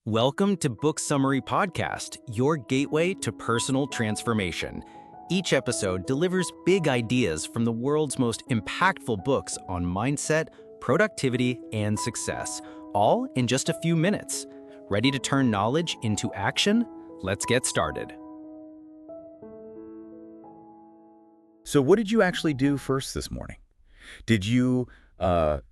Welcome to Book Summary Podcast, your gateway to personal transformation. Each episode delivers big ideas from the world's most impactful books on mindset, productivity, and success, all in just a few minutes. Ready to turn knowledge into action? Let's get started. So what did you actually do first this morning? Did you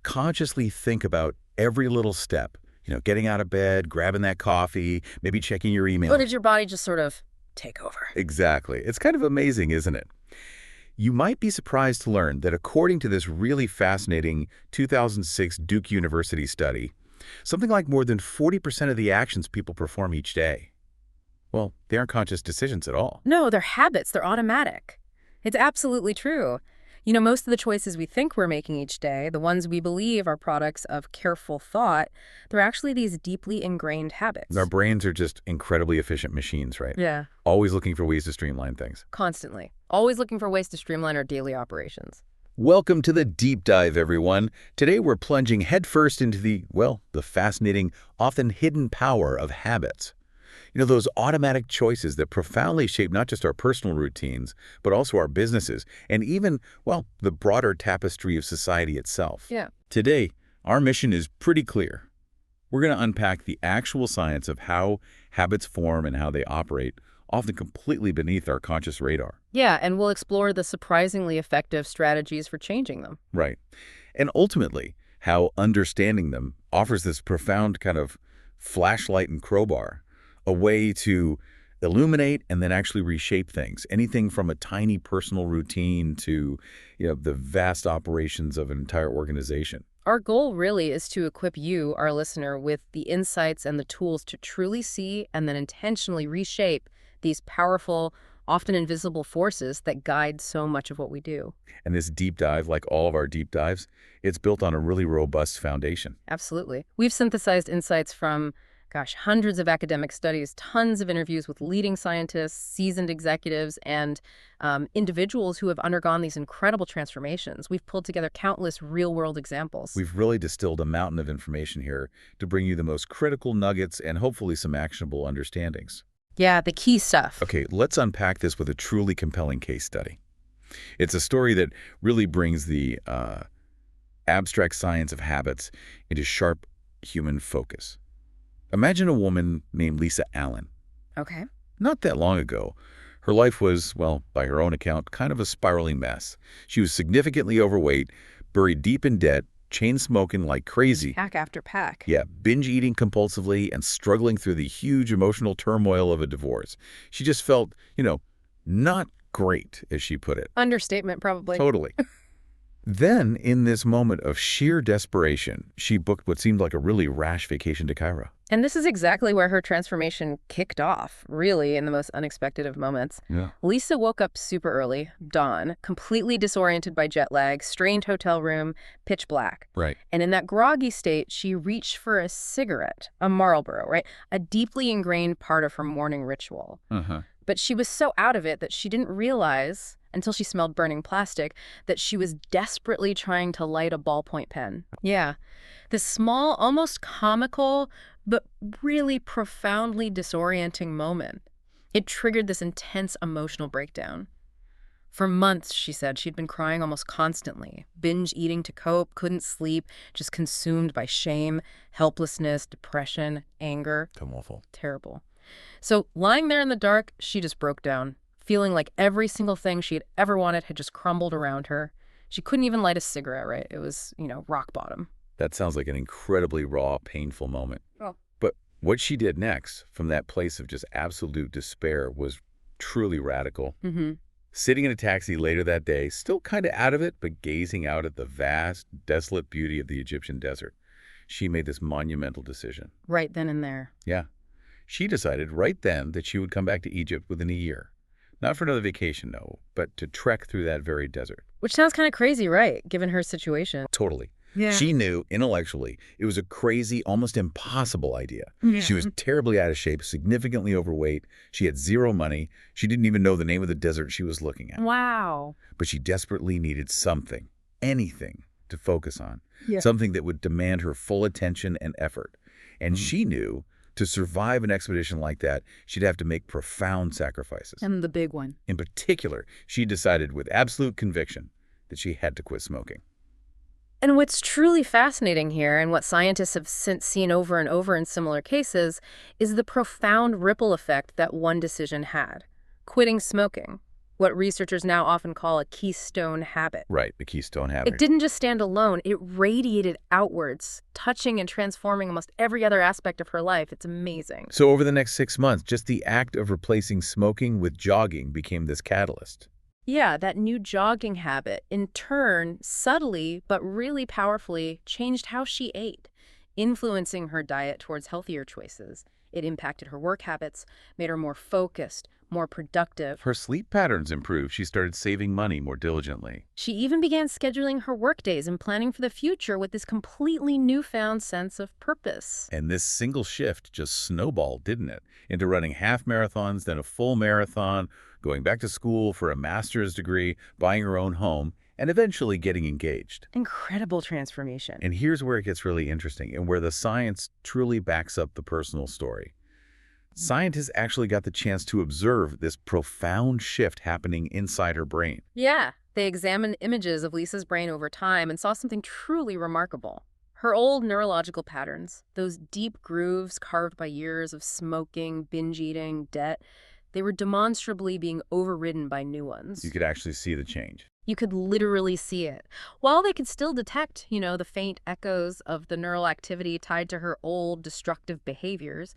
consciously think about every little step? Getting out of bed, grabbing that coffee, maybe checking your email. Or did your body just sort of take over? Exactly. It's kind of amazing, isn't it? You might be surprised to learn that according to this really fascinating 2006 Duke University study, something like more than 40% of the actions people perform each day, well, they aren't conscious decisions at all. No, they're habits. They're automatic. It's absolutely true. Most of the choices we think we're making each day, the ones we believe are products of careful thought, they're actually these deeply ingrained habits. Our brains are just incredibly efficient machines, right? Yeah. Always looking for ways to streamline things. Constantly. Always looking for ways to streamline our daily operations. Welcome to the Deep Dive, everyone. Today we're plunging headfirst into the fascinating, often hidden power of habits. Those automatic choices that profoundly shape not just our personal routines, but also our businesses, and even, the broader tapestry of society itself. Yeah. Today, our mission is pretty clear. We're going to unpack the actual science of how habits form and how they operate, often completely beneath our conscious radar. Yeah, and we'll explore the surprisingly effective strategies for changing them. Right. And ultimately, how understanding them offers this profound kind of flashlight and crowbar, a way to illuminate and then actually reshape things. Anything from a tiny personal routine to, the vast operations of an entire organization. Our goal really is to equip you, our listener, with the insights and the tools to truly see and then intentionally reshape these powerful, often invisible forces that guide so much of what we do. And this deep dive, like all of our deep dives, it's built on a really robust foundation. Absolutely. We've synthesized insights from hundreds of academic studies, tons of interviews with leading scientists, seasoned executives, and individuals who have undergone these incredible transformations. We've pulled together countless real-world examples. We've really distilled a mountain of information here to bring you the most critical nuggets and hopefully some actionable understandings. Yeah, the key stuff. Okay, let's unpack this with a truly compelling case study. It's a story that really brings the abstract science of habits into sharp human focus. Imagine a woman named Lisa Allen. Okay. Not that long ago, her life was, by her own account, kind of a spiraling mess. She was significantly overweight, buried deep in debt, chain-smoking like crazy. Pack after pack. Yeah, binge-eating compulsively and struggling through the huge emotional turmoil of a divorce. She just felt, not great, as she put it. Understatement, probably. Totally. Then, in this moment of sheer desperation, she booked what seemed like a really rash vacation to Cairo. And this is exactly where her transformation kicked off, really, in the most unexpected of moments. Yeah. Lisa woke up super early, dawn, completely disoriented by jet lag, strained hotel room, pitch black. Right. And in that groggy state, she reached for a cigarette, a Marlboro, right? A deeply ingrained part of her morning ritual. Uh-huh. But she was so out of it that she didn't realize, until she smelled burning plastic, that she was desperately trying to light a ballpoint pen. Yeah. This small, almost comical, but really profoundly disorienting moment. It triggered this intense emotional breakdown. For months, she said, she'd been crying almost constantly, binge eating to cope, couldn't sleep, just consumed by shame, helplessness, depression, anger. Awful. Terrible. So lying there in the dark, she just broke down, feeling like every single thing she had ever wanted had just crumbled around her. She couldn't even light a cigarette, right? It was, rock bottom. That sounds like an incredibly raw, painful moment. Oh. But what she did next, from that place of just absolute despair, was truly radical. Mm-hmm. Sitting in a taxi later that day, still kind of out of it, but gazing out at the vast, desolate beauty of the Egyptian desert, she made this monumental decision. Right then and there. Yeah. She decided right then that she would come back to Egypt within a year. Not for another vacation, no, but to trek through that very desert. Which sounds kind of crazy, right, given her situation? Totally. Yeah. She knew, intellectually, it was a crazy, almost impossible idea. Yeah. She was terribly out of shape, significantly overweight. She had zero money. She didn't even know the name of the desert she was looking at. Wow. But she desperately needed something, anything, to focus on. Yeah. Something that would demand her full attention and effort. And she knew To survive an expedition like that, she'd have to make profound sacrifices. And the big one. In particular, she decided with absolute conviction that she had to quit smoking. And what's truly fascinating here, and what scientists have since seen over and over in similar cases, is the profound ripple effect that one decision had. Quitting smoking, what researchers now often call a keystone habit. Right, the Keystone habit. It didn't just stand alone, it radiated outwards, touching and transforming almost every other aspect of her life. It's amazing. So over the next 6 months, just the act of replacing smoking with jogging became this catalyst. Yeah, that new jogging habit, in turn, subtly but really powerfully changed how she ate, influencing her diet towards healthier choices. It impacted her work habits, made her more focused, more productive. Her sleep patterns improved. She started saving money more diligently. She even began scheduling her workdays and planning for the future with this completely newfound sense of purpose. And this single shift just snowballed, didn't it? Into running half marathons, then a full marathon, going back to school for a master's degree, buying her own home, and eventually getting engaged. Incredible transformation. And here's where it gets really interesting and where the science truly backs up the personal story. Scientists actually got the chance to observe this profound shift happening inside her brain. Yeah, they examined images of Lisa's brain over time and saw something truly remarkable. Her old neurological patterns, those deep grooves carved by years of smoking, binge eating, debt, they were demonstrably being overridden by new ones. You could actually see the change. You could literally see it. While they could still detect, the faint echoes of the neural activity tied to her old destructive behaviors,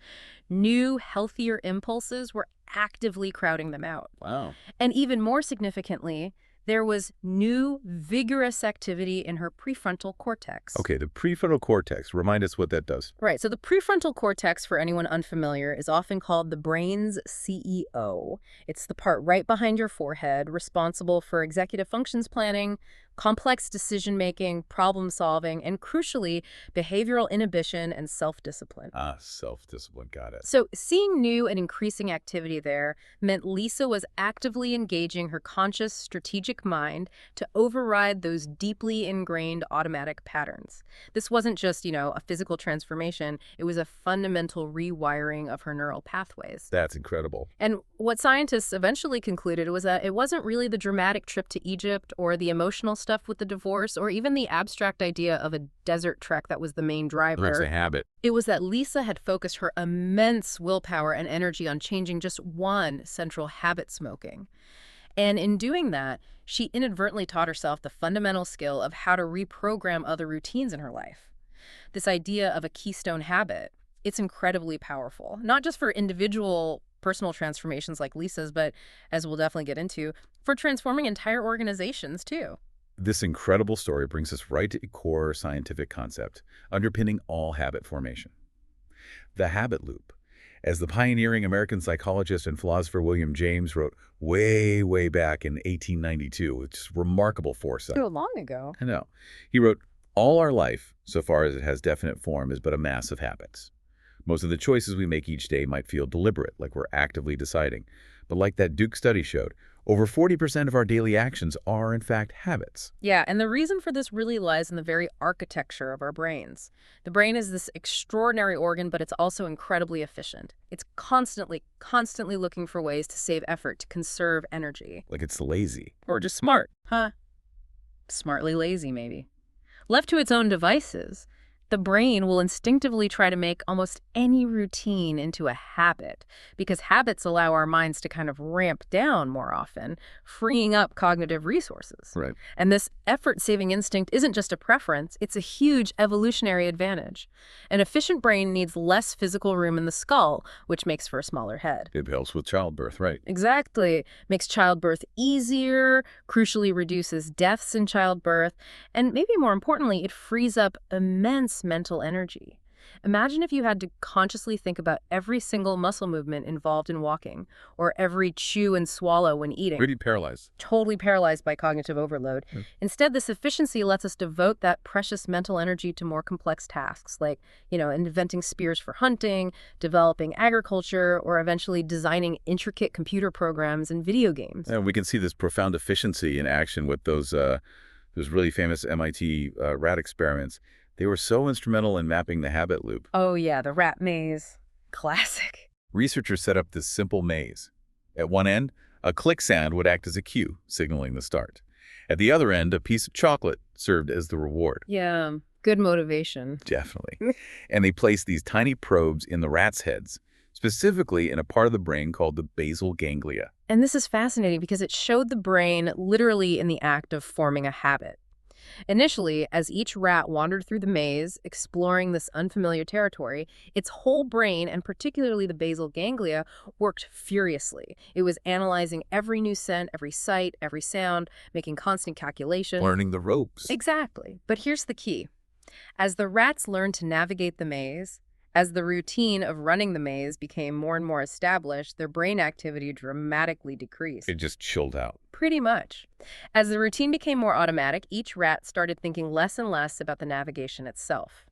new, healthier impulses were actively crowding them out. Wow. And even more significantly, there was new, vigorous activity in her prefrontal cortex. Okay, the prefrontal cortex. Remind us what that does. Right, so the prefrontal cortex, for anyone unfamiliar, is often called the brain's CEO. It's the part right behind your forehead, responsible for executive functions planning, complex decision-making, problem-solving, and crucially, behavioral inhibition and self-discipline. Self-discipline, got it. So seeing new and increasing activity there meant Lisa was actively engaging her conscious, strategic mind to override those deeply ingrained automatic patterns. This wasn't just, a physical transformation. It was a fundamental rewiring of her neural pathways. That's incredible. And what scientists eventually concluded was that it wasn't really the dramatic trip to Egypt or the emotional stuff with the divorce or even the abstract idea of a desert trek that was the main driver. That's a habit. It was that Lisa had focused her immense willpower and energy on changing just one central habit: smoking. And in doing that, she inadvertently taught herself the fundamental skill of how to reprogram other routines in her life. This idea of a keystone habit, it's incredibly powerful, not just for individual personal transformations like Lisa's, but, as we'll definitely get into, for transforming entire organizations too. This incredible story brings us right to a core scientific concept underpinning all habit formation: the habit loop. As the pioneering American psychologist and philosopher William James wrote way, way back in 1892, with just remarkable foresight. So long ago. I know. He wrote, "All our life, so far as it has definite form, is but a mass of habits. Most of the choices we make each day might feel deliberate, like we're actively deciding. But like that Duke study showed, over 40% of our daily actions are, in fact, habits." Yeah, and the reason for this really lies in the very architecture of our brains. The brain is this extraordinary organ, but it's also incredibly efficient. It's constantly looking for ways to save effort, to conserve energy. Like it's lazy. Or just smart. Huh? Smartly lazy, maybe. Left to its own devices, the brain will instinctively try to make almost any routine into a habit, because habits allow our minds to kind of ramp down more often, freeing up cognitive resources. Right. And this effort-saving instinct isn't just a preference, it's a huge evolutionary advantage. An efficient brain needs less physical room in the skull, which makes for a smaller head. It helps with childbirth, right? Exactly. Makes childbirth easier, crucially reduces deaths in childbirth, and maybe more importantly, it frees up immense mental energy. Imagine if you had to consciously think about every single muscle movement involved in walking, or every chew and swallow when eating. Pretty paralyzed. Totally paralyzed by cognitive overload. Instead, this efficiency lets us devote that precious mental energy to more complex tasks, like, inventing spears for hunting, developing agriculture, or eventually designing intricate computer programs and video games. And we can see this profound efficiency in action with those really famous MIT rat experiments. They were so instrumental in mapping the habit loop. Oh yeah, the rat maze. Classic. Researchers set up this simple maze. At one end, a click sound would act as a cue, signaling the start. At the other end, a piece of chocolate served as the reward. Yeah, good motivation. Definitely. And they placed these tiny probes in the rats' heads, specifically in a part of the brain called the basal ganglia. And this is fascinating because it showed the brain literally in the act of forming a habit. Initially, as each rat wandered through the maze, exploring this unfamiliar territory, its whole brain, and particularly the basal ganglia, worked furiously. It was analyzing every new scent, every sight, every sound, making constant calculations. Learning the ropes. Exactly. But here's the key. As the rats learned to navigate the maze, as the routine of running the maze became more and more established, their brain activity dramatically decreased. It just chilled out. Pretty much. As the routine became more automatic, each rat started thinking less and less about the navigation itself.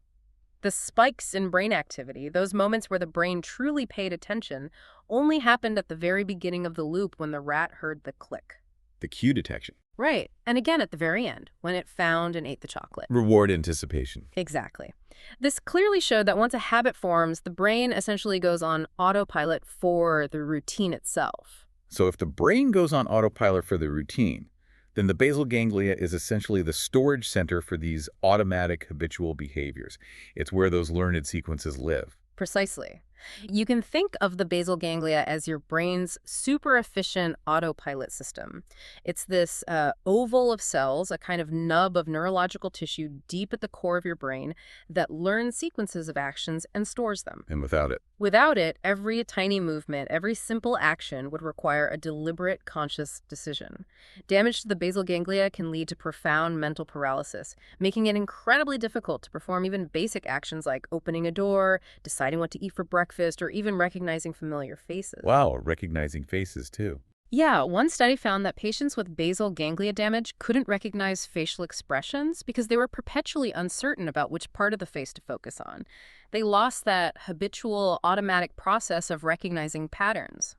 The spikes in brain activity, those moments where the brain truly paid attention, only happened at the very beginning of the loop when the rat heard the click. The cue detection. Right. And again at the very end, when it found and ate the chocolate. Reward anticipation. Exactly. This clearly showed that once a habit forms, the brain essentially goes on autopilot for the routine itself. So if the brain goes on autopilot for the routine, then the basal ganglia is essentially the storage center for these automatic habitual behaviors. It's where those learned sequences live. Precisely. You can think of the basal ganglia as your brain's super efficient autopilot system. It's this oval of cells, a kind of nub of neurological tissue deep at the core of your brain that learns sequences of actions and stores them. And without it, every tiny movement, every simple action would require a deliberate, conscious decision. Damage to the basal ganglia can lead to profound mental paralysis, making it incredibly difficult to perform even basic actions like opening a door, deciding what to eat for breakfast, or even recognizing familiar faces. Wow, recognizing faces too. Yeah, one study found that patients with basal ganglia damage couldn't recognize facial expressions because they were perpetually uncertain about which part of the face to focus on. They lost that habitual, automatic process of recognizing patterns.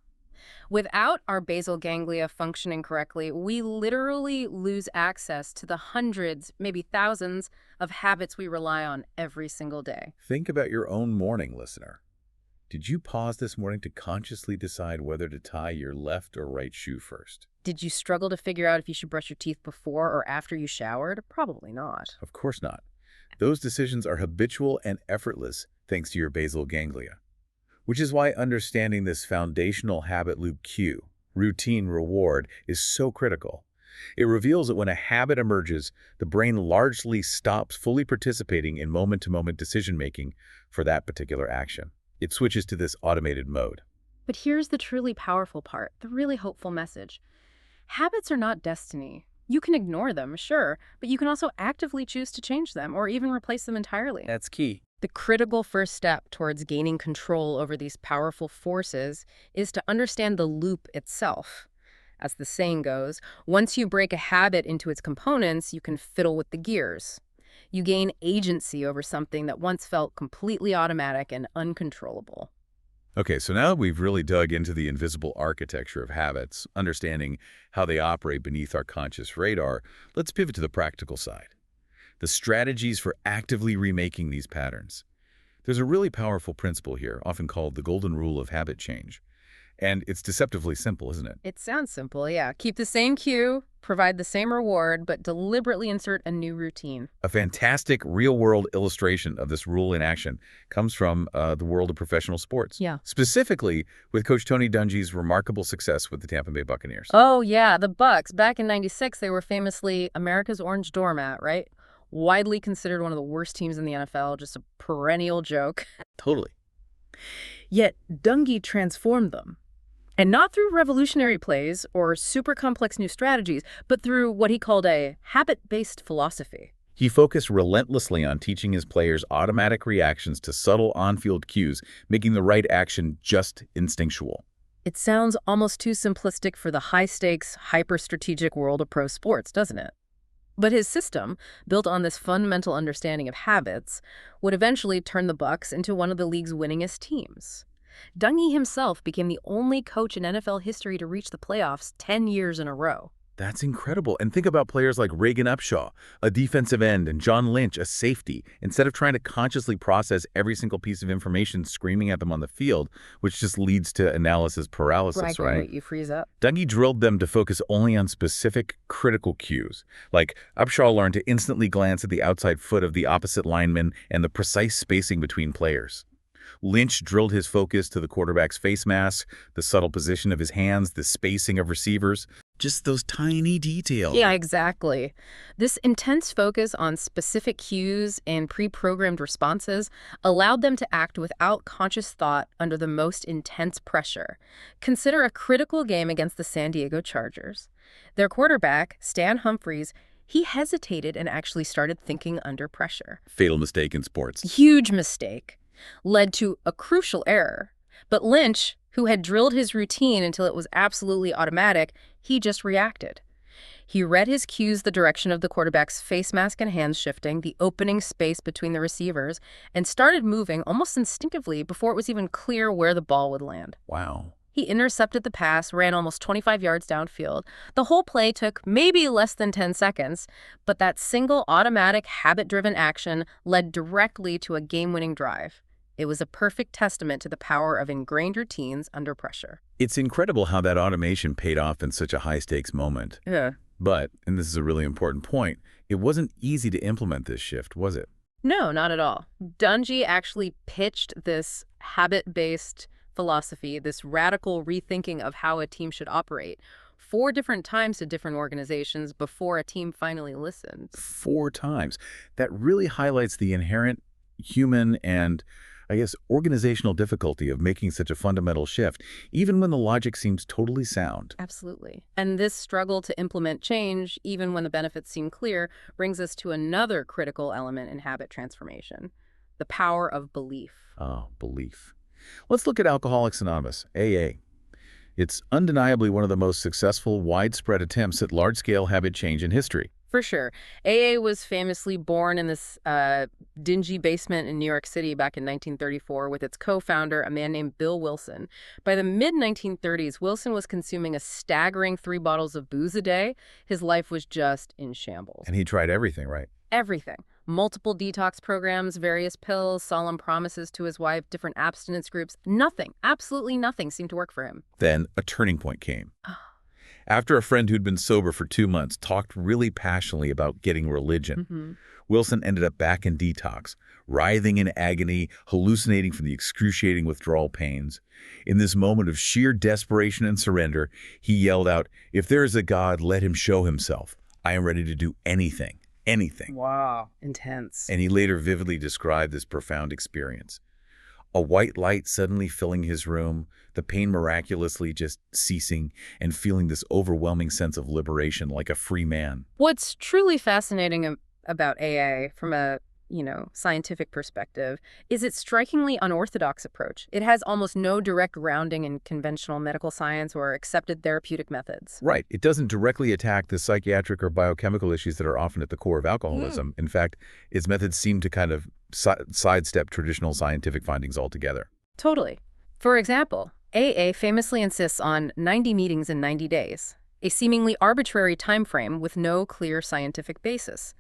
Without our basal ganglia functioning correctly, we literally lose access to the hundreds, maybe thousands, of habits we rely on every single day. Think about your own morning, listener. Did you pause this morning to consciously decide whether to tie your left or right shoe first? Did you struggle to figure out if you should brush your teeth before or after you showered? Probably not. Of course not. Those decisions are habitual and effortless thanks to your basal ganglia. Which is why understanding this foundational habit loop cue, routine reward, is so critical. It reveals that when a habit emerges, the brain largely stops fully participating in moment-to-moment decision-making for that particular action. It switches to this automated mode. But here's the truly powerful part, the really hopeful message. Habits are not destiny. You can ignore them, sure, but you can also actively choose to change them or even replace them entirely. That's key. The critical first step towards gaining control over these powerful forces is to understand the loop itself. As the saying goes, once you break a habit into its components, you can fiddle with the gears. You gain agency over something that once felt completely automatic and uncontrollable. Okay, so now that we've really dug into the invisible architecture of habits, understanding how they operate beneath our conscious radar, let's pivot to the practical side. The strategies for actively remaking these patterns. There's a really powerful principle here, often called the golden rule of habit change. And it's deceptively simple, isn't it? It sounds simple, yeah. Keep the same cue, provide the same reward, but deliberately insert a new routine. A fantastic real-world illustration of this rule in action comes from the world of professional sports. Yeah. Specifically with Coach Tony Dungy's remarkable success with the Tampa Bay Buccaneers. Oh, yeah, the Bucs. Back in '96, they were famously America's orange doormat, right? Widely considered one of the worst teams in the NFL, just a perennial joke. Totally. Yet Dungy transformed them. And not through revolutionary plays or super complex new strategies, but through what he called a habit-based philosophy. He focused relentlessly on teaching his players automatic reactions to subtle on-field cues, making the right action just instinctual. It sounds almost too simplistic for the high-stakes, hyper-strategic world of pro sports, doesn't it? But his system, built on this fundamental understanding of habits, would eventually turn the Bucs into one of the league's winningest teams. Dungy himself became the only coach in NFL history to reach the playoffs 10 years in a row. That's incredible. And think about players like Reagan Upshaw, a defensive end, and John Lynch, a safety. Instead of trying to consciously process every single piece of information screaming at them on the field, which just leads to analysis paralysis, right? You freeze up. Duhigg drilled them to focus only on specific critical cues. Like Upshaw learned to instantly glance at the outside foot of the opposite lineman and the precise spacing between players. Lynch drilled his focus to the quarterback's face mask, the subtle position of his hands, the spacing of receivers, just those tiny details. Yeah, exactly. This intense focus on specific cues and pre-programmed responses allowed them to act without conscious thought under the most intense pressure. Consider a critical game against the San Diego Chargers. Their quarterback, Stan Humphries, he hesitated and actually started thinking under pressure. Fatal mistake in sports. Huge mistake. Led to a crucial error. But Lynch, who had drilled his routine until it was absolutely automatic, he just reacted. He read his cues, the direction of the quarterback's face mask and hands shifting, the opening space between the receivers, and started moving almost instinctively before it was even clear where the ball would land. Wow. He intercepted the pass, ran almost 25 yards downfield. The whole play took maybe less than 10 seconds, but that single automatic habit-driven action led directly to a game-winning drive. It was a perfect testament to the power of ingrained routines under pressure. It's incredible how that automation paid off in such a high-stakes moment. Yeah. But, and this is a really important point, it wasn't easy to implement this shift, was it? No, not at all. Duhigg actually pitched this habit-based philosophy, this radical rethinking of how a team should operate, 4 different times to different organizations before a team finally listened. 4 times. That really highlights the inherent human and, I guess, organizational difficulty of making such a fundamental shift, even when the logic seems totally sound. Absolutely. And this struggle to implement change, even when the benefits seem clear, brings us to another critical element in habit transformation, the power of belief. Oh, belief. Let's look at Alcoholics Anonymous, AA. It's undeniably one of the most successful, widespread attempts at large-scale habit change in history. For sure. AA was famously born in this dingy basement in New York City back in 1934 with its co-founder, a man named Bill Wilson. By the mid-1930s, Wilson was consuming a staggering 3 bottles of booze a day. His life was just in shambles. And he tried everything, right? Everything. Multiple detox programs, various pills, solemn promises to his wife, different abstinence groups. Nothing, absolutely nothing seemed to work for him. Then a turning point came. After a friend who'd been sober for 2 months talked really passionately about getting religion, Wilson ended up back in detox, writhing in agony, hallucinating from the excruciating withdrawal pains. In this moment of sheer desperation and surrender, he yelled out, "If there is a God, let him show himself. I am ready to do anything, anything." Wow. Intense. And he later vividly described this profound experience. A white light suddenly filling his room, the pain miraculously just ceasing, and feeling this overwhelming sense of liberation like a free man. What's truly fascinating about AA from a, scientific perspective is its strikingly unorthodox approach. It has almost no direct grounding in conventional medical science or accepted therapeutic methods. Right. It doesn't directly attack the psychiatric or biochemical issues that are often at the core of alcoholism. In fact, its methods seem to kind of sidestep traditional scientific findings altogether. Totally. For example, AA famously insists on 90 meetings in 90 days, a seemingly arbitrary time frame with no clear scientific basis.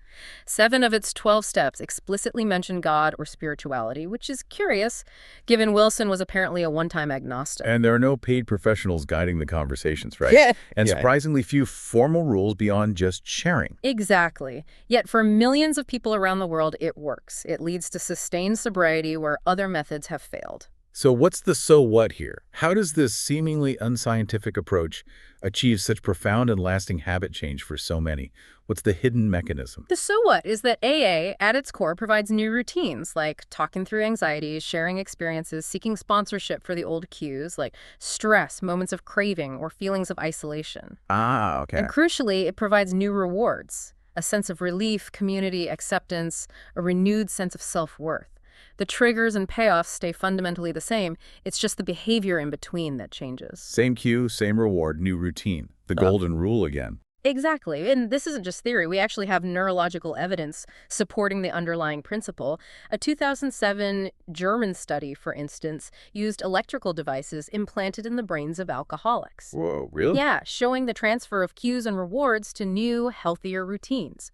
7 of its 12 steps explicitly mention God or spirituality, which is curious, given Wilson was apparently a one-time agnostic. And there are no paid professionals guiding the conversations, right? Yeah. And surprisingly few formal rules beyond just sharing. Exactly. Yet for millions of people around the world, it works. It leads to sustained sobriety where other methods have failed. So what's the so what here? How does this seemingly unscientific approach achieve such profound and lasting habit change for so many? What's the hidden mechanism? The so what is that AA, at its core, provides new routines, like talking through anxieties, sharing experiences, seeking sponsorship for the old cues, like stress, moments of craving, or feelings of isolation. Ah, okay. And crucially, it provides new rewards, a sense of relief, community, acceptance, a renewed sense of self-worth. The triggers and payoffs stay fundamentally the same. It's just the behavior in between that changes. Same cue, same reward, new routine. The golden rule again. Exactly. And this isn't just theory. We actually have neurological evidence supporting the underlying principle. A 2007 German study, for instance, used electrical devices implanted in the brains of alcoholics. Whoa, really? Yeah, showing the transfer of cues and rewards to new, healthier routines.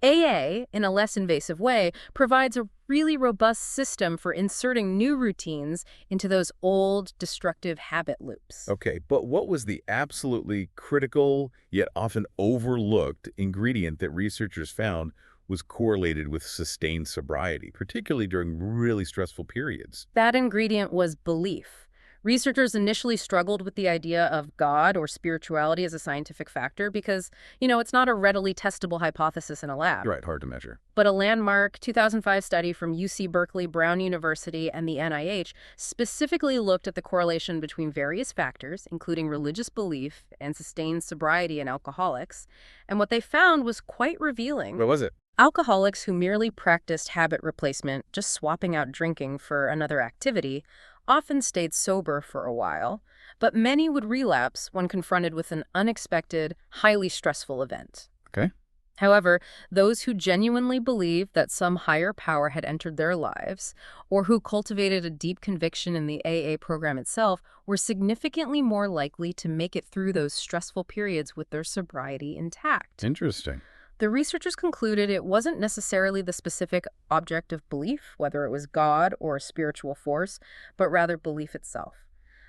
AA, in a less invasive way, provides a really robust system for inserting new routines into those old, destructive habit loops. Okay, but what was the absolutely critical, yet often overlooked ingredient that researchers found was correlated with sustained sobriety, particularly during really stressful periods? That ingredient was belief. Researchers initially struggled with the idea of God or spirituality as a scientific factor because, it's not a readily testable hypothesis in a lab. Right, hard to measure. But a landmark 2005 study from UC Berkeley, Brown University, and the NIH specifically looked at the correlation between various factors, including religious belief and sustained sobriety in alcoholics. And what they found was quite revealing. What was it? Alcoholics who merely practiced habit replacement, just swapping out drinking for another activity, often stayed sober for a while, but many would relapse when confronted with an unexpected, highly stressful event. Okay. However, those who genuinely believed that some higher power had entered their lives, or who cultivated a deep conviction in the AA program itself, were significantly more likely to make it through those stressful periods with their sobriety intact. Interesting. The researchers concluded it wasn't necessarily the specific object of belief, whether it was God or a spiritual force, but rather belief itself.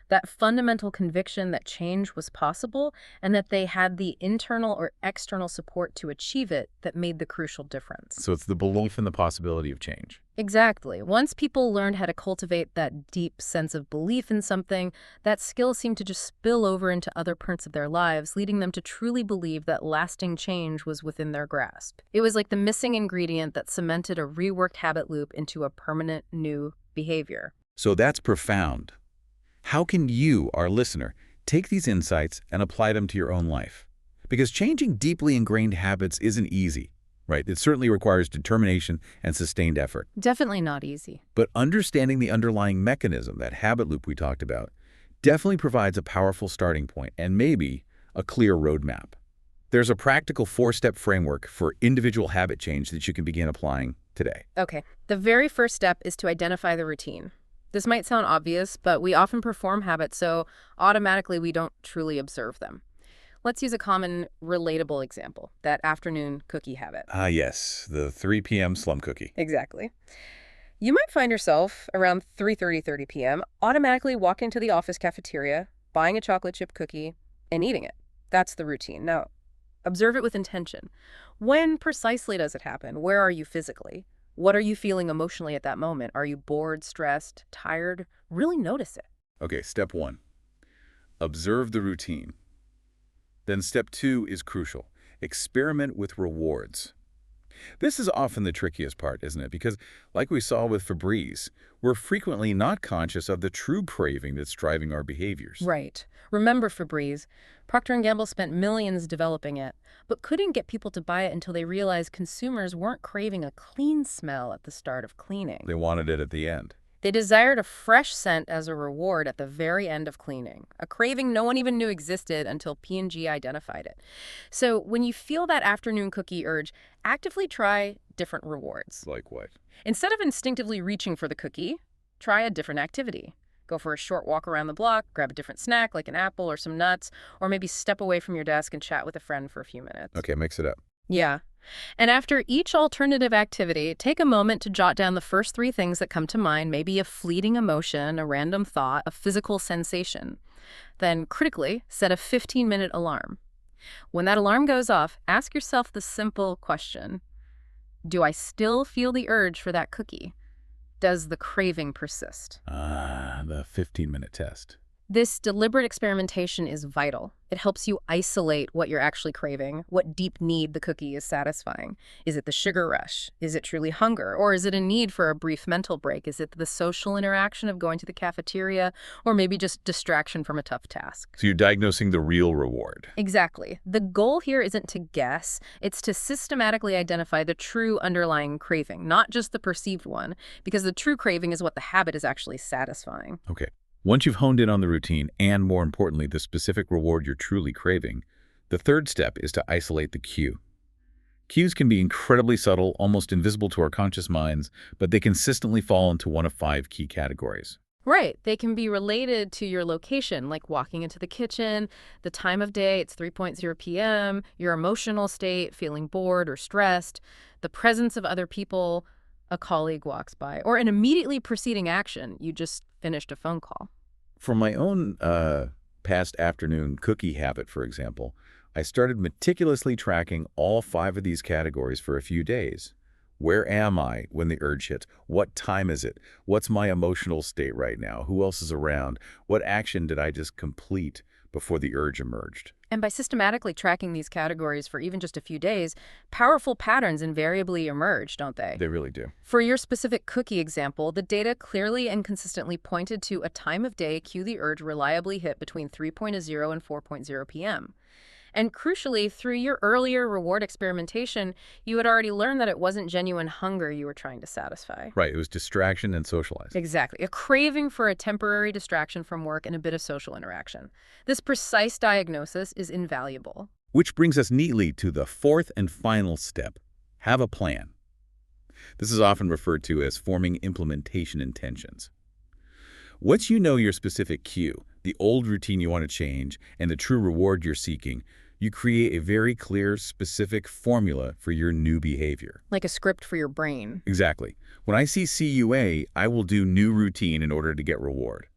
That fundamental conviction that change was possible and that they had the internal or external support to achieve it that made the crucial difference. So it's the belief in the possibility of change. Exactly. Once people learned how to cultivate that deep sense of belief in something, that skill seemed to just spill over into other parts of their lives, leading them to truly believe that lasting change was within their grasp. It was like the missing ingredient that cemented a reworked habit loop into a permanent new behavior. So that's profound. How can you, our listener, take these insights and apply them to your own life? Because changing deeply ingrained habits isn't easy, right? It certainly requires determination and sustained effort. Definitely not easy. But understanding the underlying mechanism, that habit loop we talked about, definitely provides a powerful starting point and maybe a clear roadmap. There's a practical 4-step framework for individual habit change that you can begin applying today. Okay. The very first step is to identify the routine. This might sound obvious, but we often perform habits, so automatically we don't truly observe them. Let's use a common, relatable example, that afternoon cookie habit. Ah, yes, the 3 p.m. slum cookie. Exactly. You might find yourself around 3:30 p.m. automatically walking to the office cafeteria, buying a chocolate chip cookie, and eating it. That's the routine. Now, observe it with intention. When precisely does it happen? Where are you physically? What are you feeling emotionally at that moment? Are you bored, stressed, tired? Really notice it. Okay, step 1. Observe the routine. Then step 2 is crucial. Experiment with rewards. This is often the trickiest part, isn't it? Because, like we saw with Febreze, we're frequently not conscious of the true craving that's driving our behaviors. Right. Remember Febreze. Procter & Gamble spent millions developing it, but couldn't get people to buy it until they realized consumers weren't craving a clean smell at the start of cleaning. They wanted it at the end. They desired a fresh scent as a reward at the very end of cleaning, a craving no one even knew existed until P&G identified it. So when you feel that afternoon cookie urge, actively try different rewards. Like what? Instead of instinctively reaching for the cookie, try a different activity. Go for a short walk around the block, grab a different snack like an apple or some nuts, or maybe step away from your desk and chat with a friend for a few minutes. Okay, mix it up. Yeah. And after each alternative activity, take a moment to jot down the first 3 things that come to mind, maybe a fleeting emotion, a random thought, a physical sensation. Then, critically, set a 15-minute alarm. When that alarm goes off, ask yourself the simple question: do I still feel the urge for that cookie? Does the craving persist? Ah, the 15-minute test. This deliberate experimentation is vital. It helps you isolate what you're actually craving, what deep need the cookie is satisfying. Is it the sugar rush? Is it truly hunger? Or is it a need for a brief mental break? Is it the social interaction of going to the cafeteria? Or maybe just distraction from a tough task? So you're diagnosing the real reward. Exactly. The goal here isn't to guess. It's to systematically identify the true underlying craving, not just the perceived one, because the true craving is what the habit is actually satisfying. Okay. Once you've honed in on the routine and, more importantly, the specific reward you're truly craving, The third step is to isolate the cue. Cues can be incredibly subtle, almost invisible to our conscious minds, but they consistently fall into one of 5 key categories. Right. They can be related to your location, like walking into the kitchen, the time of day, it's 3:00 p.m., your emotional state, feeling bored or stressed, the presence of other people, a colleague walks by, or an immediately preceding action. You just finished a phone call. For my own past afternoon cookie habit, for example, I started meticulously tracking all 5 of these categories for a few days. Where am I when the urge hits? What time is it? What's my emotional state right now? Who else is around? What action did I just complete before the urge emerged? And by systematically tracking these categories for even just a few days, powerful patterns invariably emerge, don't they? They really do. For your specific cookie example, the data clearly and consistently pointed to a time of day cue the urge reliably hit between 3:00 and 4:00 p.m. And crucially, through your earlier reward experimentation, you had already learned that it wasn't genuine hunger you were trying to satisfy. Right, it was distraction and socializing. Exactly. A craving for a temporary distraction from work and a bit of social interaction. This precise diagnosis is invaluable. Which brings us neatly to the 4th and final step. Have a plan. This is often referred to as forming implementation intentions. Once you know your specific cue, the old routine you want to change, and the true reward you're seeking, you create a very clear, specific formula for your new behavior. Like a script for your brain. Exactly. When I see CUA, I will do new routine in order to get reward.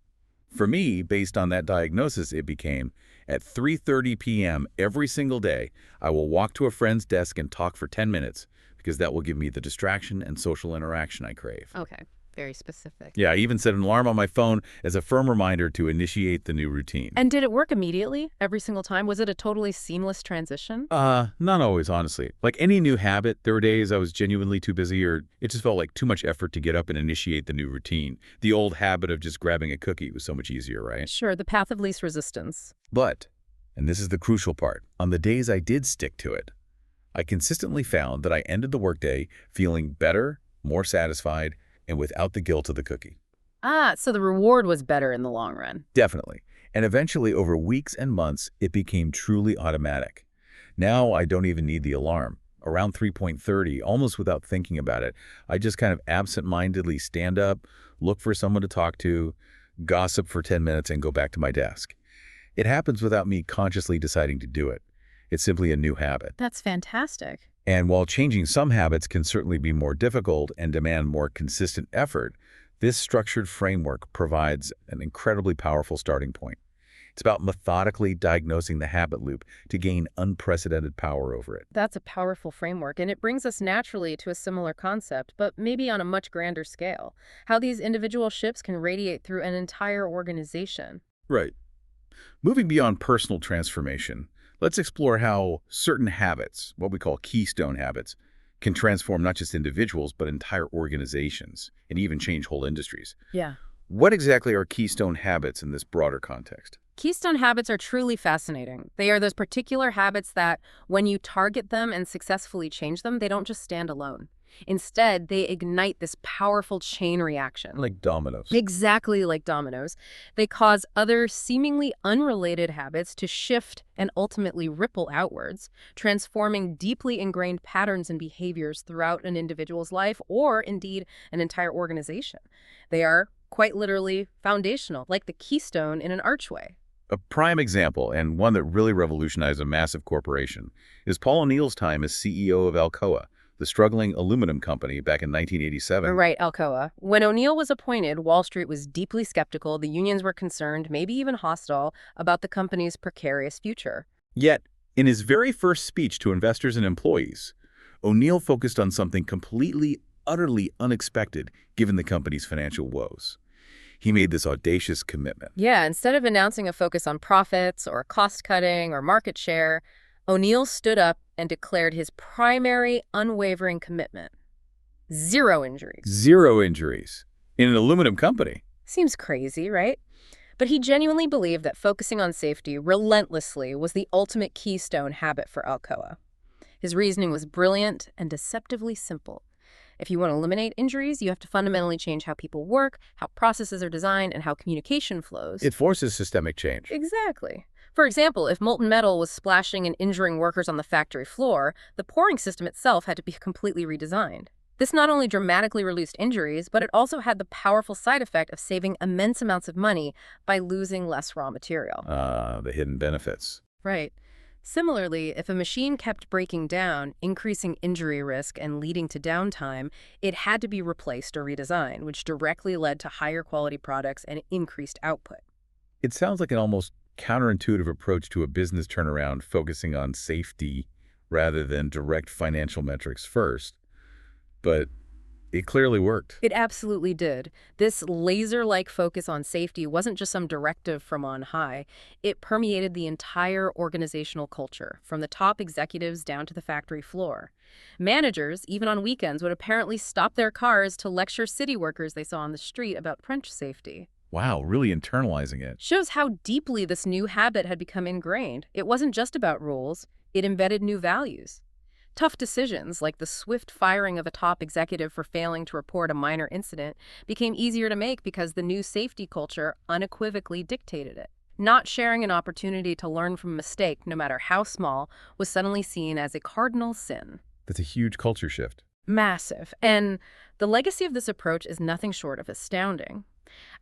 For me, based on that diagnosis, it became, at 3:30 p.m. every single day, I will walk to a friend's desk and talk for 10 minutes, because that will give me the distraction and social interaction I crave. Okay. Very specific. Yeah, I even set an alarm on my phone as a firm reminder to initiate the new routine. And did it work immediately, every single time? Was it a totally seamless transition? Not always, honestly. Like any new habit, there were days I was genuinely too busy or it just felt like too much effort to get up and initiate the new routine. The old habit of just grabbing a cookie was so much easier, right? Sure, the path of least resistance. But, and this is the crucial part, on the days I did stick to it, I consistently found that I ended the workday feeling better, more satisfied, and without the guilt of the cookie. So the reward was better in the long run. Definitely. And eventually, over weeks and months, it became truly automatic. Now I don't even need the alarm. Around 3:30, almost without thinking about it, I just kind of absent-mindedly stand up, look for someone to talk to, gossip for 10 minutes, and go back to my desk. It happens without me consciously deciding to do it. It's simply a new habit. That's fantastic. And while changing some habits can certainly be more difficult and demand more consistent effort, this structured framework provides an incredibly powerful starting point. It's about methodically diagnosing the habit loop to gain unprecedented power over it. That's a powerful framework, and it brings us naturally to a similar concept, but maybe on a much grander scale. How these individual shifts can radiate through an entire organization. Right. Moving beyond personal transformation, let's explore how certain habits, what we call keystone habits, can transform not just individuals, but entire organizations and even change whole industries. Yeah. What exactly are keystone habits in this broader context? Keystone habits are truly fascinating. They are those particular habits that, when you target them and successfully change them, they don't just stand alone. Instead, they ignite this powerful chain reaction. Like dominoes. Exactly like dominoes. They cause other seemingly unrelated habits to shift and ultimately ripple outwards, transforming deeply ingrained patterns and behaviors throughout an individual's life or, indeed, an entire organization. They are quite literally foundational, like the keystone in an archway. A prime example, and one that really revolutionized a massive corporation, is Paul O'Neill's time as CEO of Alcoa, the struggling aluminum company back in 1987. Right, Alcoa. When O'Neill was appointed, Wall Street was deeply skeptical, the unions were concerned, maybe even hostile, about the company's precarious future. Yet, in his very first speech to investors and employees, O'Neill focused on something completely, utterly unexpected given the company's financial woes. He made this audacious commitment. Yeah, instead of announcing a focus on profits or cost-cutting or market share, O'Neill stood up and declared his primary unwavering commitment: 0 injuries. 0 injuries in an aluminum company. Seems crazy, right? But he genuinely believed that focusing on safety relentlessly was the ultimate keystone habit for Alcoa. His reasoning was brilliant and deceptively simple. If you want to eliminate injuries, you have to fundamentally change how people work, how processes are designed, and how communication flows. It forces systemic change. Exactly. For example, if molten metal was splashing and injuring workers on the factory floor, the pouring system itself had to be completely redesigned. This not only dramatically reduced injuries, but it also had the powerful side effect of saving immense amounts of money by losing less raw material. The hidden benefits. Right. Similarly, if a machine kept breaking down, increasing injury risk and leading to downtime, it had to be replaced or redesigned, which directly led to higher quality products and increased output. It sounds like an almost counterintuitive approach to a business turnaround, focusing on safety rather than direct financial metrics first. But it clearly worked. It absolutely did. This laser-like focus on safety wasn't just some directive from on high. It permeated the entire organizational culture, from the top executives down to the factory floor. Managers, even on weekends, would apparently stop their cars to lecture city workers they saw on the street about trench safety. Wow, really internalizing it. Shows how deeply this new habit had become ingrained. It wasn't just about rules, it embedded new values. Tough decisions, like the swift firing of a top executive for failing to report a minor incident, became easier to make because the new safety culture unequivocally dictated it. Not sharing an opportunity to learn from a mistake, no matter how small, was suddenly seen as a cardinal sin. That's a huge culture shift. Massive. And the legacy of this approach is nothing short of astounding.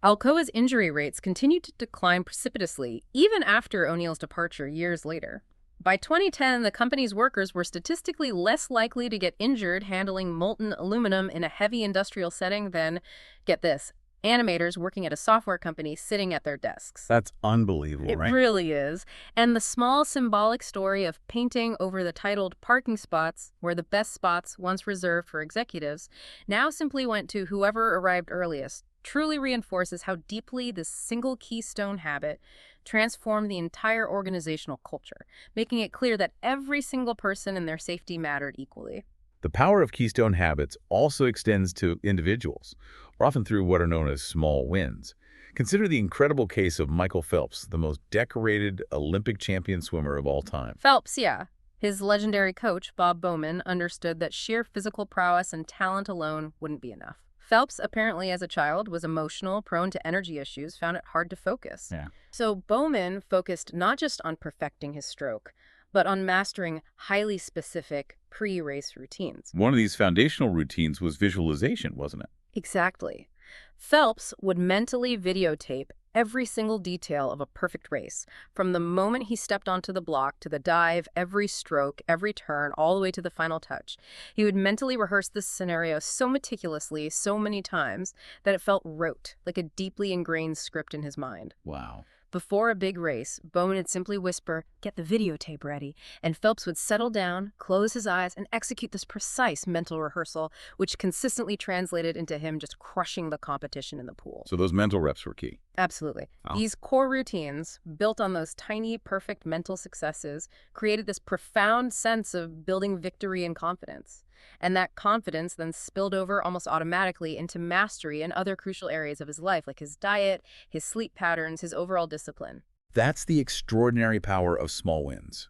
Alcoa's injury rates continued to decline precipitously, even after O'Neill's departure years later. By 2010, the company's workers were statistically less likely to get injured handling molten aluminum in a heavy industrial setting than, get this, animators working at a software company sitting at their desks. That's unbelievable, It right? really is. And the small symbolic story of painting over the titled parking spots, where the best spots once reserved for executives, now simply went to whoever arrived earliest, truly reinforces how deeply this single keystone habit transformed the entire organizational culture, making it clear that every single person and their safety mattered equally. The power of Keystone habits also extends to individuals, often through what are known as small wins. Consider the incredible case of Michael Phelps, the most decorated Olympic champion swimmer of all time. Phelps, yeah. His legendary coach, Bob Bowman, understood that sheer physical prowess and talent alone wouldn't be enough. Phelps, apparently as a child, was emotional, prone to energy issues, found it hard to focus. Yeah. So Bowman focused not just on perfecting his stroke, but on mastering highly specific pre-race routines. One of these foundational routines was visualization, wasn't it? Exactly. Phelps would mentally videotape every single detail of a perfect race, from the moment he stepped onto the block to the dive, every stroke, every turn, all the way to the final touch. He would mentally rehearse this scenario so meticulously, so many times, that it felt rote, like a deeply ingrained script in his mind. Wow. Before a big race, Bowman would simply whisper, "Get the videotape ready," and Phelps would settle down, close his eyes, and execute this precise mental rehearsal, which consistently translated into him just crushing the competition in the pool. So those mental reps were key. Absolutely. Wow. These core routines, built on those tiny, perfect mental successes, created this profound sense of building victory and confidence. And that confidence then spilled over almost automatically into mastery in other crucial areas of his life, like his diet, his sleep patterns, his overall discipline. That's the extraordinary power of small wins.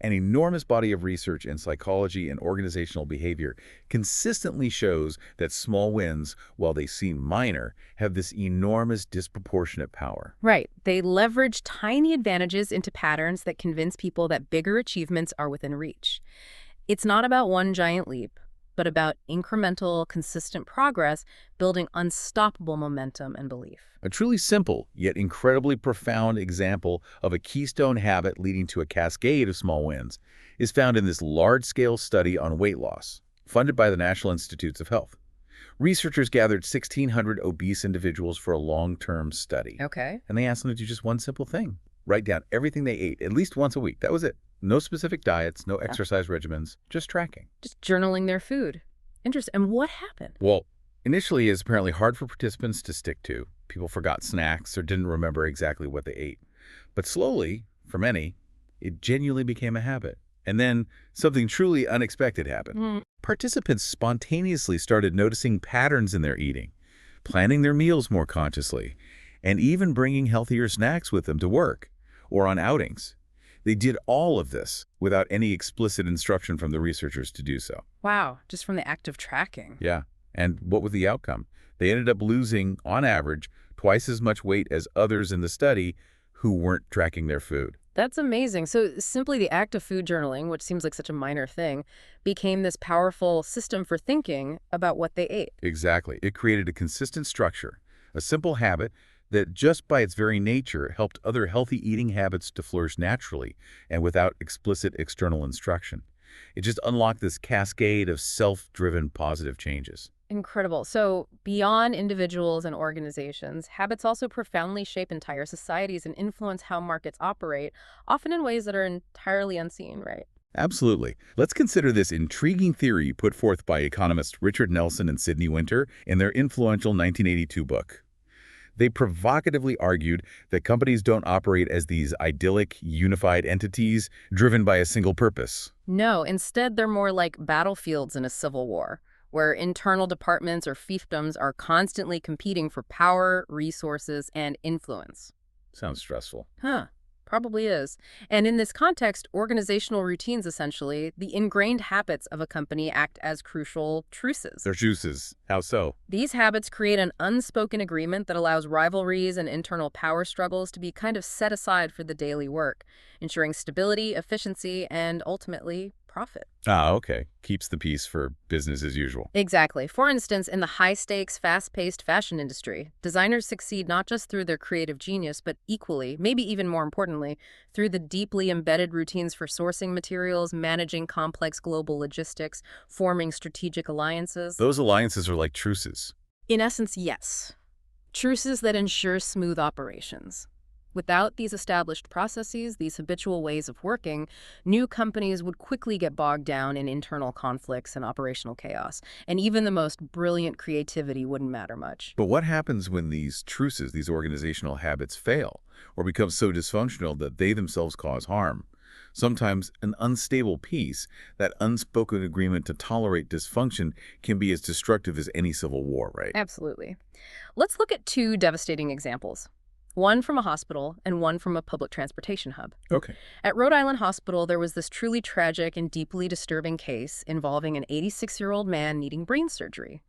An enormous body of research in psychology and organizational behavior consistently shows that small wins, while they seem minor, have this enormous disproportionate power. Right. They leverage tiny advantages into patterns that convince people that bigger achievements are within reach. It's not about one giant leap, but about incremental, consistent progress, building unstoppable momentum and belief. A truly simple, yet incredibly profound example of a keystone habit leading to a cascade of small wins is found in this large-scale study on weight loss, funded by the National Institutes of Health. Researchers gathered 1,600 obese individuals for a long-term study. Okay. And they asked them to do just one simple thing: write down everything they ate at least once a week. That was it. No specific diets, no exercise regimens, just tracking. Just journaling their food. Interesting. And what happened? Well, initially it was apparently hard for participants to stick to. People forgot snacks or didn't remember exactly what they ate. But slowly, for many, it genuinely became a habit. And then something truly unexpected happened. Participants spontaneously started noticing patterns in their eating, planning their meals more consciously, and even bringing healthier snacks with them to work or on outings. They did all of this without any explicit instruction from the researchers to do so. Wow, just from the act of tracking. Yeah, and what was the outcome? They ended up losing, on average, twice as much weight as others in the study who weren't tracking their food. That's amazing. So simply the act of food journaling, which seems like such a minor thing, became this powerful system for thinking about what they ate. Exactly. It created a consistent structure, a simple habit that just by its very nature helped other healthy eating habits to flourish naturally and without explicit external instruction. It just unlocked this cascade of self-driven positive changes. Incredible. So beyond individuals and organizations, habits also profoundly shape entire societies and influence how markets operate, often in ways that are entirely unseen, right? Absolutely. Let's consider this intriguing theory put forth by economists Richard Nelson and Sidney Winter in their influential 1982 book. They provocatively argued that companies don't operate as these idyllic, unified entities driven by a single purpose. No, instead they're more like battlefields in a civil war, where internal departments or fiefdoms are constantly competing for power, resources, and influence. Sounds stressful. Huh. Probably is. And in this context, organizational routines, essentially, the ingrained habits of a company act as crucial truces. Their juices. How so? These habits create an unspoken agreement that allows rivalries and internal power struggles to be kind of set aside for the daily work, ensuring stability, efficiency, and ultimately, profit. Ah, okay. Keeps the peace for business as usual. Exactly. For instance, in the high-stakes, fast-paced fashion industry, designers succeed not just through their creative genius, but equally, maybe even more importantly, through the deeply embedded routines for sourcing materials, managing complex global logistics, forming strategic alliances. Those alliances are like truces. In essence, yes. Truces that ensure smooth operations. Without these established processes, these habitual ways of working, new companies would quickly get bogged down in internal conflicts and operational chaos, and even the most brilliant creativity wouldn't matter much. But what happens when these truces, these organizational habits, fail or become so dysfunctional that they themselves cause harm? Sometimes an unstable peace, that unspoken agreement to tolerate dysfunction, can be as destructive as any civil war, right? Absolutely. Let's look at two devastating examples. One from a hospital and one from a public transportation hub. Okay. At Rhode Island Hospital, there was this truly tragic and deeply disturbing case involving an 86-year-old man needing brain surgery.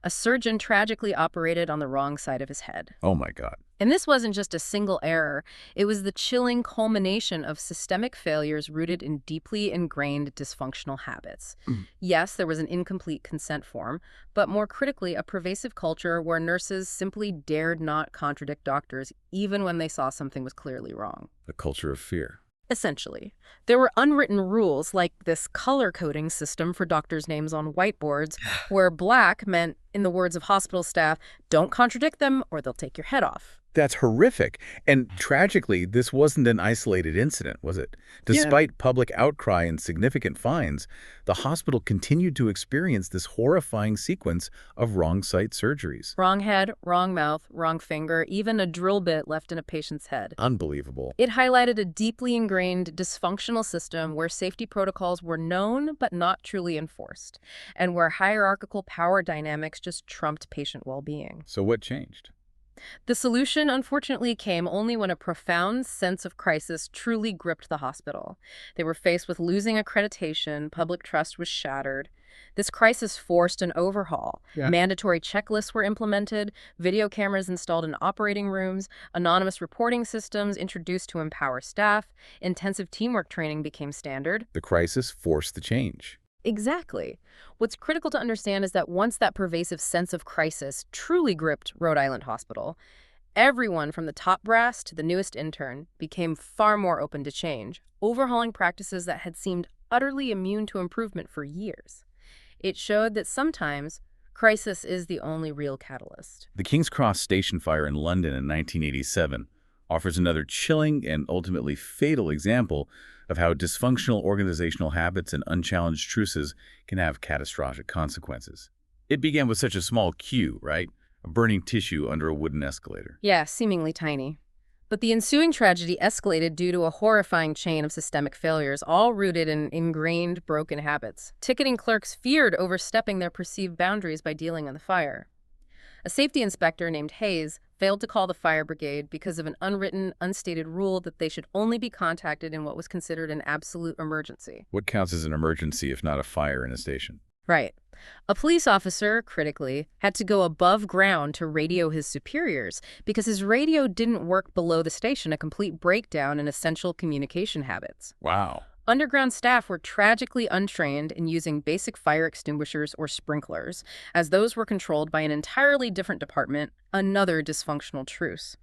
A surgeon tragically operated on the wrong side of his head. Oh my God. And this wasn't just a single error. It was the chilling culmination of systemic failures rooted in deeply ingrained dysfunctional habits. Yes, there was an incomplete consent form, but more critically, a pervasive culture where nurses simply dared not contradict doctors even when they saw something was clearly wrong. A culture of fear. Essentially, there were unwritten rules like this color coding system for doctors' names on whiteboards, where black meant, in the words of hospital staff, don't contradict them or they'll take your head off. That's horrific. And tragically, this wasn't an isolated incident, was it? Despite public outcry and significant fines, the hospital continued to experience this horrifying sequence of wrong site surgeries. Wrong head, wrong mouth, wrong finger, even a drill bit left in a patient's head. Unbelievable. It highlighted a deeply ingrained, dysfunctional system where safety protocols were known but not truly enforced, and where hierarchical power dynamics just trumped patient well-being. So what changed? The solution, unfortunately, came only when a profound sense of crisis truly gripped the hospital. They were faced with losing accreditation, public trust was shattered. This crisis forced an overhaul. Mandatory checklists were implemented, video cameras installed in operating rooms, anonymous reporting systems introduced to empower staff, intensive teamwork training became standard. The crisis forced the change. Exactly. What's critical to understand is that once that pervasive sense of crisis truly gripped Rhode Island Hospital, everyone from the top brass to the newest intern became far more open to change, overhauling practices that had seemed utterly immune to improvement for years. It showed that sometimes crisis is the only real catalyst. The King's Cross station fire in London in 1987 offers another chilling and ultimately fatal example of how dysfunctional organizational habits and unchallenged truces can have catastrophic consequences. It began with such a small cue, right? A burning tissue under a wooden escalator. Yeah, seemingly tiny. But the ensuing tragedy escalated due to a horrifying chain of systemic failures, all rooted in ingrained, broken habits. Ticketing clerks feared overstepping their perceived boundaries by dealing in the fire. A safety inspector named Hayes failed to call the fire brigade because of an unwritten, unstated rule that they should only be contacted in what was considered an absolute emergency. What counts as an emergency if not a fire in a station? Right. A police officer, critically, had to go above ground to radio his superiors because his radio didn't work below the station, a complete breakdown in essential communication habits. Wow. Underground staff were tragically untrained in using basic fire extinguishers or sprinklers, as those were controlled by an entirely different department, another dysfunctional truce.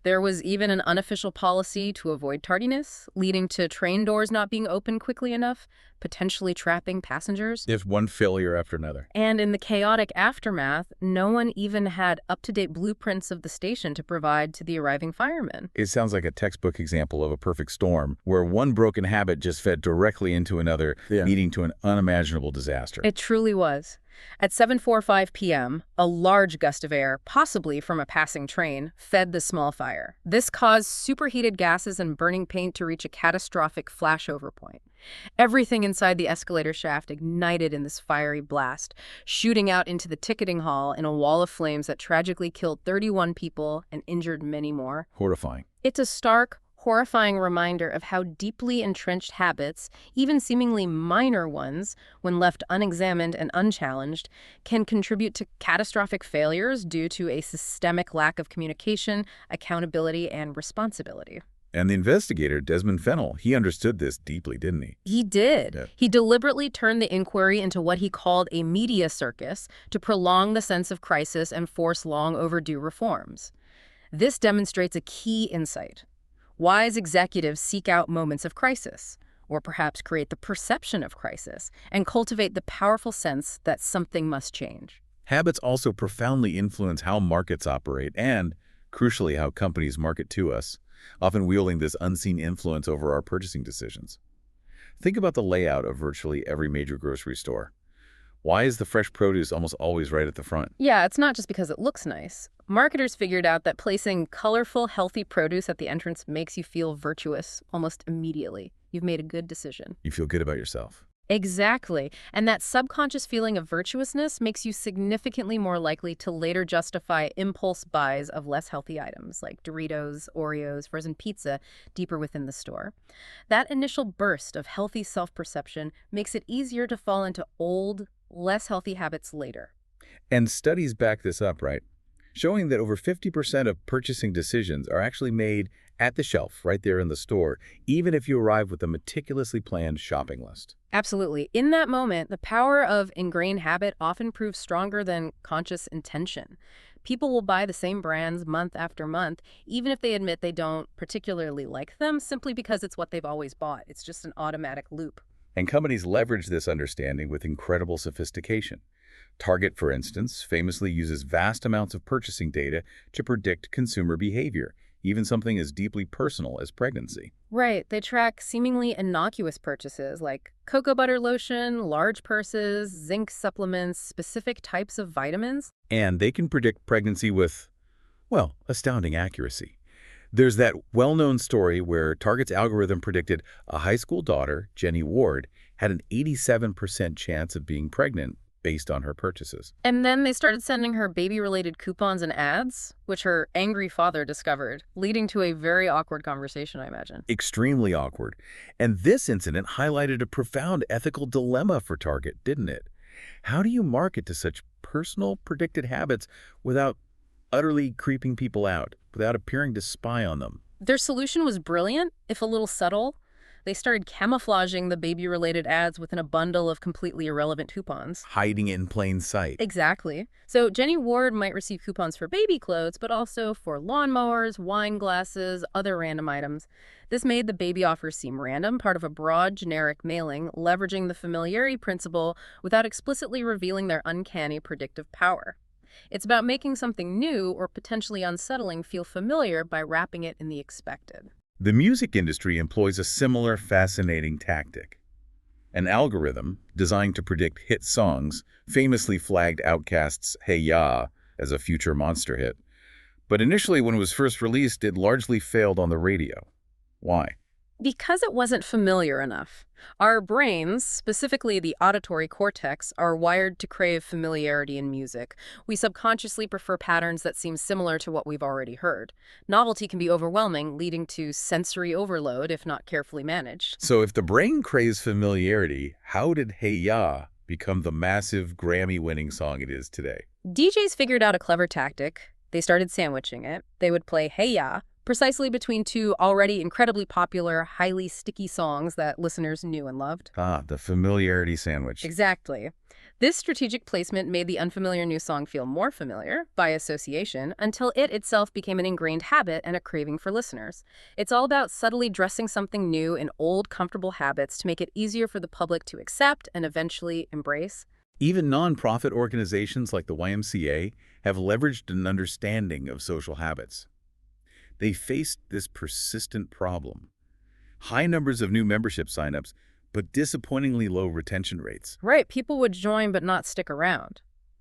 There was even an unofficial policy to avoid tardiness, leading to train doors not being opened quickly enough, potentially trapping passengers. If one failure after another. And in the chaotic aftermath, no one even had up-to-date blueprints of the station to provide to the arriving firemen. It sounds like a textbook example of a perfect storm, where one broken habit just fed directly into another, leading to an unimaginable disaster. It truly was. At 7:45 p.m., a large gust of air, possibly from a passing train, fed the small fire. This caused superheated gases and burning paint to reach a catastrophic flashover point. Everything inside the escalator shaft ignited in this fiery blast, shooting out into the ticketing hall in a wall of flames that tragically killed 31 people and injured many more. Horrifying. It's a stark, horrifying reminder of how deeply entrenched habits, even seemingly minor ones, when left unexamined and unchallenged, can contribute to catastrophic failures due to a systemic lack of communication, accountability, and responsibility. And the investigator, Desmond Fennell, he understood this deeply, didn't he? He did. Yeah. He deliberately turned the inquiry into what he called a media circus to prolong the sense of crisis and force long overdue reforms. This demonstrates a key insight. Wise executives seek out moments of crisis, or perhaps create the perception of crisis, and cultivate the powerful sense that something must change. Habits also profoundly influence how markets operate and, crucially, how companies market to us, often wielding this unseen influence over our purchasing decisions. Think about the layout of virtually every major grocery store. Why is the fresh produce almost always right at the front? Yeah, it's not just because it looks nice. Marketers figured out that placing colorful, healthy produce at the entrance makes you feel virtuous almost immediately. You've made a good decision. You feel good about yourself. Exactly. And that subconscious feeling of virtuousness makes you significantly more likely to later justify impulse buys of less healthy items like Doritos, Oreos, frozen pizza deeper within the store. That initial burst of healthy self-perception makes it easier to fall into old, less healthy habits later. And studies back this up, right? Showing that over 50% of purchasing decisions are actually made at the shelf, right there in the store, even if you arrive with a meticulously planned shopping list. Absolutely. In that moment, the power of ingrained habit often proves stronger than conscious intention. People will buy the same brands month after month, even if they admit they don't particularly like them, simply because it's what they've always bought. It's just an automatic loop. And companies leverage this understanding with incredible sophistication. Target, for instance, famously uses vast amounts of purchasing data to predict consumer behavior, even something as deeply personal as pregnancy. Right. They track seemingly innocuous purchases like cocoa butter lotion, large purses, zinc supplements, specific types of vitamins. And they can predict pregnancy with, well, astounding accuracy. There's that well-known story where Target's algorithm predicted a high school daughter, Jenny Ward, had an 87% chance of being pregnant based on her purchases. And then they started sending her baby-related coupons and ads, which her angry father discovered, leading to a very awkward conversation, I imagine. Extremely awkward. And this incident highlighted a profound ethical dilemma for Target, didn't it? How do you market to such personal, predicted habits without utterly creeping people out, without appearing to spy on them? Their solution was brilliant, if a little subtle. They started camouflaging the baby-related ads within a bundle of completely irrelevant coupons. Hiding it in plain sight. Exactly. So Jenny Ward might receive coupons for baby clothes, but also for lawnmowers, wine glasses, other random items. This made the baby offers seem random, part of a broad, generic mailing, leveraging the familiarity principle without explicitly revealing their uncanny predictive power. It's about making something new or potentially unsettling feel familiar by wrapping it in the expected. The music industry employs a similar fascinating tactic. An algorithm designed to predict hit songs famously flagged Outkast's Hey Ya as a future monster hit. But initially, when it was first released, it largely failed on the radio. Why? Because it wasn't familiar enough. Our brains, specifically the auditory cortex, are wired to crave familiarity in music. We subconsciously prefer patterns that seem similar to what we've already heard. Novelty can be overwhelming, leading to sensory overload if not carefully managed. So if the brain craves familiarity, how did Hey Ya become the massive Grammy-winning song it is today. DJs figured out a clever tactic. They started sandwiching it. They would play Hey Ya precisely between two already incredibly popular, highly sticky songs that listeners knew and loved. Ah, the familiarity sandwich. Exactly. This strategic placement made the unfamiliar new song feel more familiar, by association, until it itself became an ingrained habit and a craving for listeners. It's all about subtly dressing something new in old, comfortable habits to make it easier for the public to accept and eventually embrace. Even nonprofit organizations like the YMCA have leveraged an understanding of social habits. They faced this persistent problem. High numbers of new membership signups, but disappointingly low retention rates. Right, people would join but not stick around.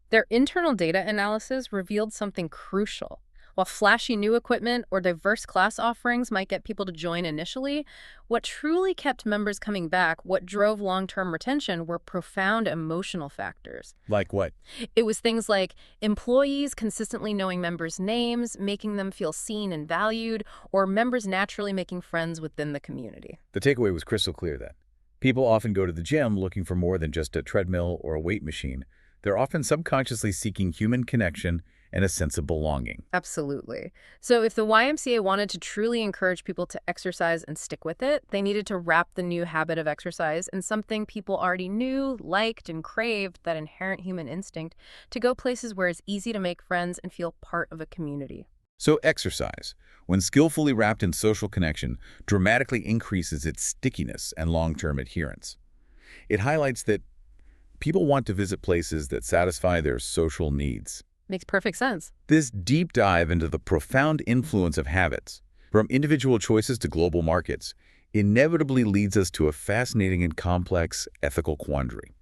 Their internal data analysis revealed something crucial. While flashy new equipment or diverse class offerings might get people to join initially, what truly kept members coming back, what drove long-term retention, were profound emotional factors. Like what? It was things like employees consistently knowing members' names, making them feel seen and valued, or members naturally making friends within the community. The takeaway was crystal clear then. People often go to the gym looking for more than just a treadmill or a weight machine. They're often subconsciously seeking human connection and a sense of belonging. Absolutely. So if the YMCA wanted to truly encourage people to exercise and stick with it, they needed to wrap the new habit of exercise in something people already knew, liked, and craved, that inherent human instinct, to go places where it's easy to make friends and feel part of a community. So exercise, when skillfully wrapped in social connection, dramatically increases its stickiness and long-term adherence. It highlights that people want to visit places that satisfy their social needs. Makes perfect sense. This deep dive into the profound influence of habits, from individual choices to global markets, inevitably leads us to a fascinating and complex ethical quandary.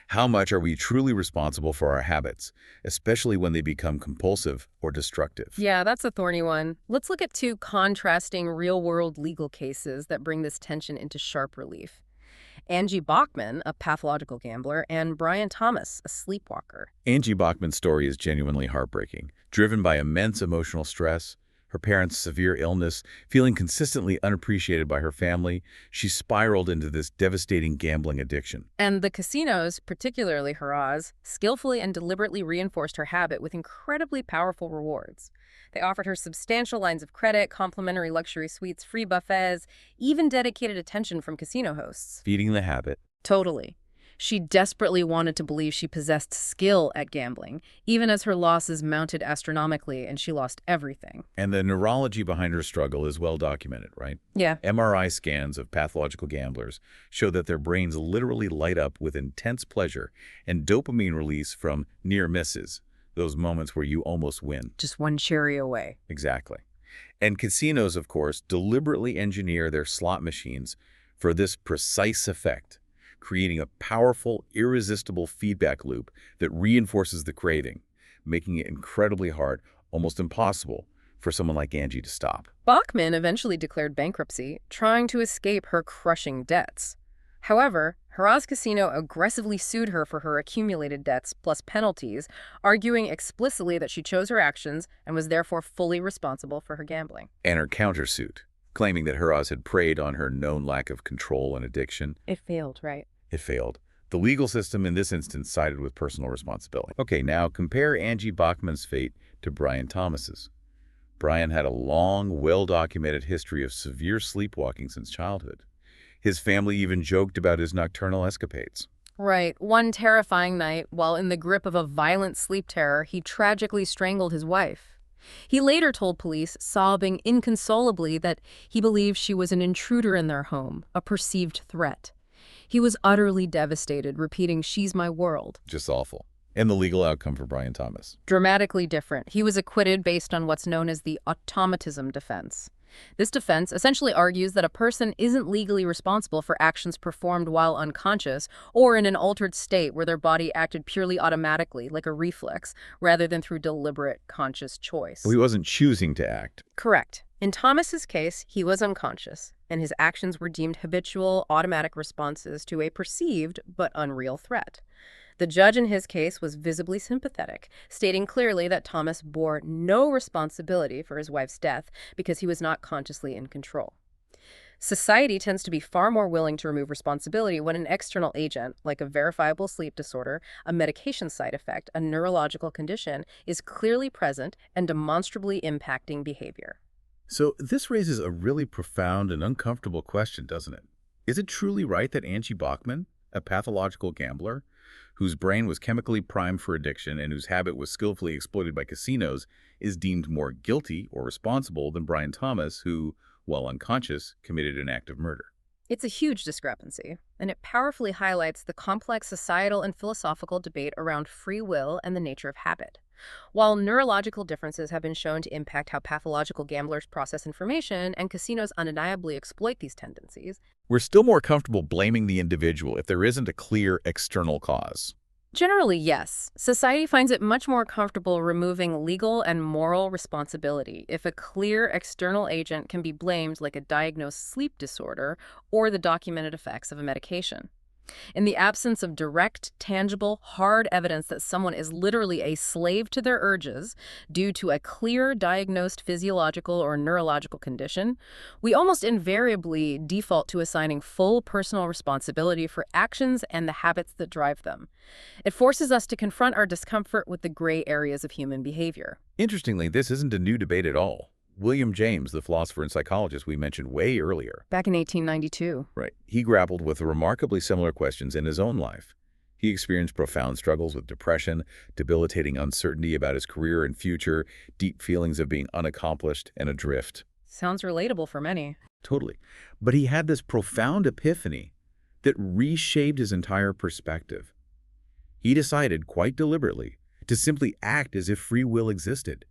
How much are we truly responsible for our habits, especially when they become compulsive or destructive? Yeah, that's a thorny one. Let's look at two contrasting real-world legal cases that bring this tension into sharp relief. Angie Bachman, a pathological gambler, and Brian Thomas, a sleepwalker. Angie Bachman's story is genuinely heartbreaking. Driven by immense emotional stress, her parents' severe illness, feeling consistently unappreciated by her family, she spiraled into this devastating gambling addiction. And the casinos, particularly Febreze, skillfully and deliberately reinforced her habit with incredibly powerful rewards. They offered her substantial lines of credit, complimentary luxury suites, free buffets, even dedicated attention from casino hosts. Feeding the habit. Totally. She desperately wanted to believe she possessed skill at gambling, even as her losses mounted astronomically and she lost everything. And the neurology behind her struggle is well documented, right? Yeah. MRI scans of pathological gamblers show that their brains literally light up with intense pleasure and dopamine release from near misses, those moments where you almost win. Just one cherry away. Exactly. And casinos, of course, deliberately engineer their slot machines for this precise effect, creating a powerful, irresistible feedback loop that reinforces the craving, making it incredibly hard, almost impossible, for someone like Angie to stop. Bachman eventually declared bankruptcy, trying to escape her crushing debts. However, Febreze Casino aggressively sued her for her accumulated debts plus penalties, arguing explicitly that she chose her actions and was therefore fully responsible for her gambling. And her countersuit, claiming that Febreze had preyed on her known lack of control and addiction. It failed, right? It failed. The legal system in this instance sided with personal responsibility. Okay, now compare Angie Bachman's fate to Brian Thomas's. Brian had a long, well-documented history of severe sleepwalking since childhood. His family even joked about his nocturnal escapades. Right. One terrifying night, while in the grip of a violent sleep terror, he tragically strangled his wife. He later told police, sobbing inconsolably, that he believed she was an intruder in their home, a perceived threat. He was utterly devastated, repeating, "She's my world." Just awful. And the legal outcome for Brian Thomas? Dramatically different. He was acquitted based on what's known as the automatism defense. This defense essentially argues that a person isn't legally responsible for actions performed while unconscious or in an altered state where their body acted purely automatically, like a reflex, rather than through deliberate, conscious choice. Well, he wasn't choosing to act. Correct. In Thomas's case, he was unconscious, and his actions were deemed habitual, automatic responses to a perceived but unreal threat. The judge in his case was visibly sympathetic, stating clearly that Thomas bore no responsibility for his wife's death because he was not consciously in control. Society tends to be far more willing to remove responsibility when an external agent, like a verifiable sleep disorder, a medication side effect, a neurological condition, is clearly present and demonstrably impacting behavior. So this raises a really profound and uncomfortable question, doesn't it? Is it truly right that Angie Bachman, a pathological gambler, whose brain was chemically primed for addiction and whose habit was skillfully exploited by casinos, is deemed more guilty or responsible than Brian Thomas, who, while unconscious, committed an act of murder? It's a huge discrepancy, and it powerfully highlights the complex societal and philosophical debate around free will and the nature of habit. While neurological differences have been shown to impact how pathological gamblers process information and casinos undeniably exploit these tendencies, We're still more comfortable blaming the individual if there isn't a clear external cause. generally, yes. Society finds it much more comfortable removing legal and moral responsibility if a clear external agent can be blamed, like a diagnosed sleep disorder or the documented effects of a medication. In the absence of direct, tangible, hard evidence that someone is literally a slave to their urges due to a clear diagnosed physiological or neurological condition, we almost invariably default to assigning full personal responsibility for actions and the habits that drive them. It forces us to confront our discomfort with the gray areas of human behavior. Interestingly, this isn't a new debate at all. William James, the philosopher and psychologist we mentioned way earlier, Back in 1892. right, he grappled with remarkably similar questions in his own life. He experienced profound struggles with depression, debilitating uncertainty about his career and future, deep feelings of being unaccomplished and adrift. Sounds relatable for many. Totally. But he had this profound epiphany that reshaped his entire perspective. He decided, quite deliberately, to simply act as if free will existed.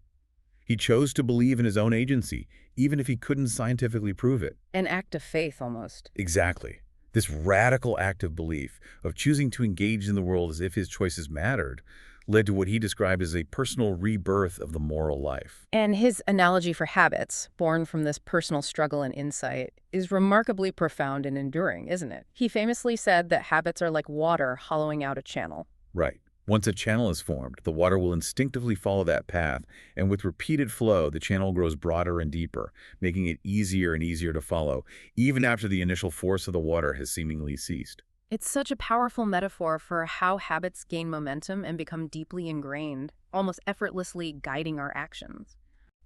He chose to believe in his own agency, even if he couldn't scientifically prove it. An act of faith, almost. Exactly. This radical act of belief, of choosing to engage in the world as if his choices mattered, led to what he described as a personal rebirth of the moral life. And his analogy for habits, born from this personal struggle and insight, is remarkably profound and enduring, isn't it? He famously said that habits are like water hollowing out a channel. Right. Once a channel is formed, the water will instinctively follow that path, and with repeated flow, the channel grows broader and deeper, making it easier and easier to follow, even after the initial force of the water has seemingly ceased. It's such a powerful metaphor for how habits gain momentum and become deeply ingrained, almost effortlessly guiding our actions.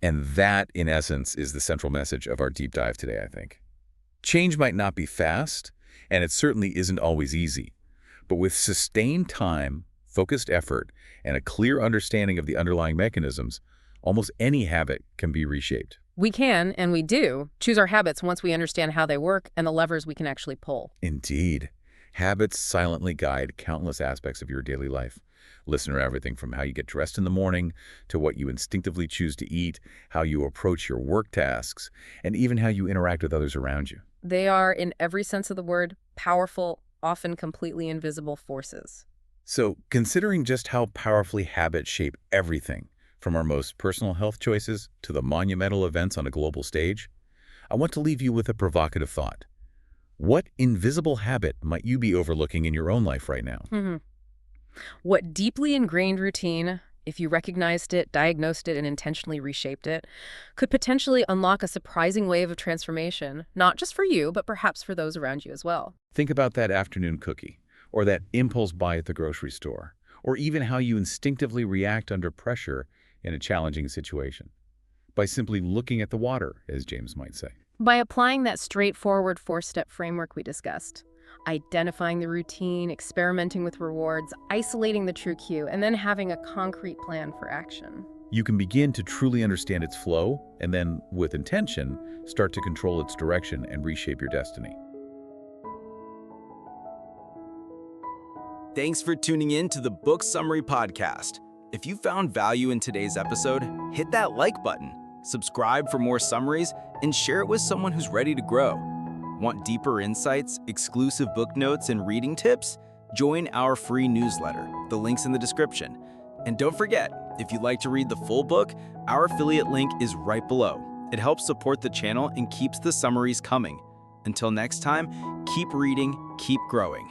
And that, in essence, is the central message of our deep dive today, I think. Change might not be fast, and it certainly isn't always easy, but with sustained time, focused effort, and a clear understanding of the underlying mechanisms, almost any habit can be reshaped. We can, and we do, choose our habits once we understand how they work and the levers we can actually pull. Indeed. Habits silently guide countless aspects of your daily life. Listen to everything from how you get dressed in the morning, to what you instinctively choose to eat, how you approach your work tasks, and even how you interact with others around you. They are, in every sense of the word, powerful, often completely invisible forces. So, considering just how powerfully habits shape everything, from our most personal health choices to the monumental events on a global stage, I want to leave you with a provocative thought. What invisible habit might you be overlooking in your own life right now? What deeply ingrained routine, if you recognized it, diagnosed it, and intentionally reshaped it, could potentially unlock a surprising wave of transformation, not just for you, but perhaps for those around you as well? Think about that afternoon cookie, or that impulse buy at the grocery store, or even how you instinctively react under pressure in a challenging situation, by simply looking at the water, as James might say. By applying that straightforward four-step framework we discussed, identifying the routine, experimenting with rewards, isolating the true cue, and then having a concrete plan for action. You can begin to truly understand its flow, and then, with intention, start to control its direction and reshape your destiny. Thanks for tuning in to the Book Summary Podcast. If you found value in today's episode, hit that like button, subscribe for more summaries, and share it with someone who's ready to grow. Want deeper insights, exclusive book notes, and reading tips? Join our free newsletter. The link's in the description. And don't forget, if you'd like to read the full book, our affiliate link is right below. It helps support the channel and keeps the summaries coming. Until next time, keep reading, keep growing.